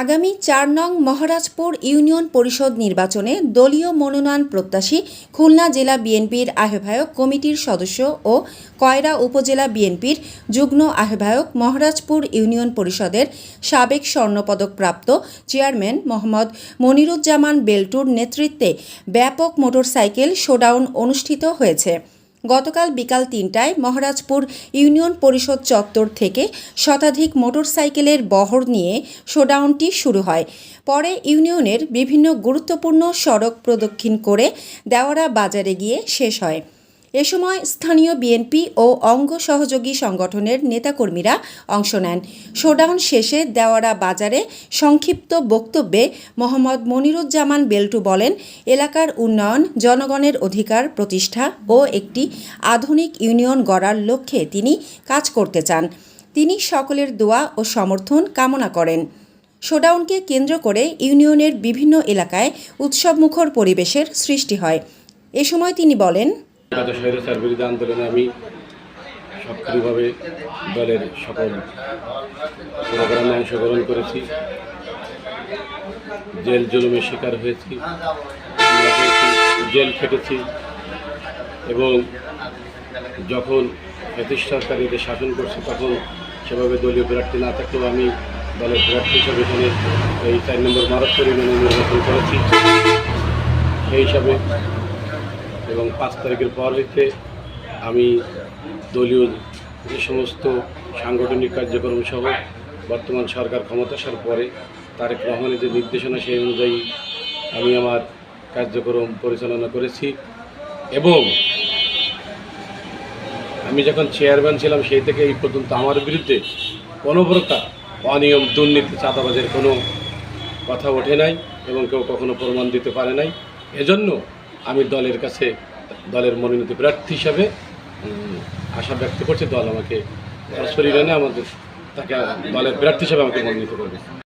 আগামী ৪ নং মহারাজপুর ইউনিয়ন পরিষদ নির্বাচনে দলীয় মনোনয়ন প্রত্যাশী খুলনা জেলা বিএনপির আহ্বায়ক কমিটির সদস্য ও কয়রা উপজেলা বিএনপির যুগ্ম আহ্বায়ক মহারাজপুর ইউনিয়ন পরিষদের সাবেক স্বর্ণপদকপ্রাপ্ত চেয়ারম্যান মোহাম্মদ মনিরুজ্জামান বেল্টুর নেতৃত্বে ব্যাপক মোটরসাইকেল শোডাউন অনুষ্ঠিত হয়েছে। গতকাল বিকাল ৩টায় মহারাজপুর ইউনিয়ন পরিষদ চত্বর থেকে শতাধিক মোটরসাইকেলের বহর নিয়ে শোডাউনটি শুরু হয়। পরে ইউনিয়নের বিভিন্ন গুরুত্বপূর্ণ সড়ক প্রদক্ষিণ করে দেওয়ারা বাজারে গিয়ে শেষ হয়। এ সময় স্থানীয় বিএনপি ও অঙ্গ সহযোগী সংগঠনের নেতাকর্মীরা অংশ নেন। শোডাউন শেষে দেওয়ারা বাজারে সংক্ষিপ্ত বক্তব্যে মোহাম্মদ মনিরুজ্জামান বেল্টু বলেন, এলাকার উন্নয়ন, জনগণের অধিকার প্রতিষ্ঠা ও একটি আধুনিক ইউনিয়ন গড়ার লক্ষ্যে তিনি কাজ করতে চান। তিনি সকলের দোয়া ও সমর্থন কামনা করেন। শোডাউনকে কেন্দ্র করে ইউনিয়নের বিভিন্ন এলাকায় উৎসবমুখর পরিবেশের সৃষ্টি হয়। এ সময় তিনি বলেন, স্বৈরাচার বিরোধী আন্দোলনে আমি সক্রিয়ভাবে দলের সকল প্রোগ্রামে অংশগ্রহণ করেছি, জেল জুলুমের শিকার হয়েছি, জেল খেটেছি এবং যখন প্রতিষ্ঠাকারীদের শাসন করছে তখন সেভাবে দলীয় প্রার্থী না থাকলেও আমি দলের প্রার্থী হিসাবে এখানে এই ৪ নম্বর মহারাজপুর ইউনিয়নে নির্বাচন করেছি। সেই হিসাবে এবং ৫ তারিখের পর হইতে আমি দলীয় যে সমস্ত সাংগঠনিক কার্যক্রম সহ বর্তমান সরকার ক্ষমতা আসার পরে তারেক রহমানের যে নির্দেশনা সেই অনুযায়ী আমি আমার কার্যক্রম পরিচালনা করেছি এবং আমি যখন চেয়ারম্যান ছিলাম সেই থেকে এই পর্যন্ত আমার বিরুদ্ধে কোনো প্রকার অনিয়ম, দুর্নীতি, চাঁদাবাজের কোনো কথা ওঠে নাই এবং কেউ কখনো প্রমাণ দিতে পারে নাই। এজন্য আমি দলের কাছে দলের মনোনীত প্রার্থী হিসাবে আশা ব্যক্ত করছি। দল আমাকে আমাদের তাকে দলের প্রার্থী হিসাবে আমাকে মনোনীত করবে।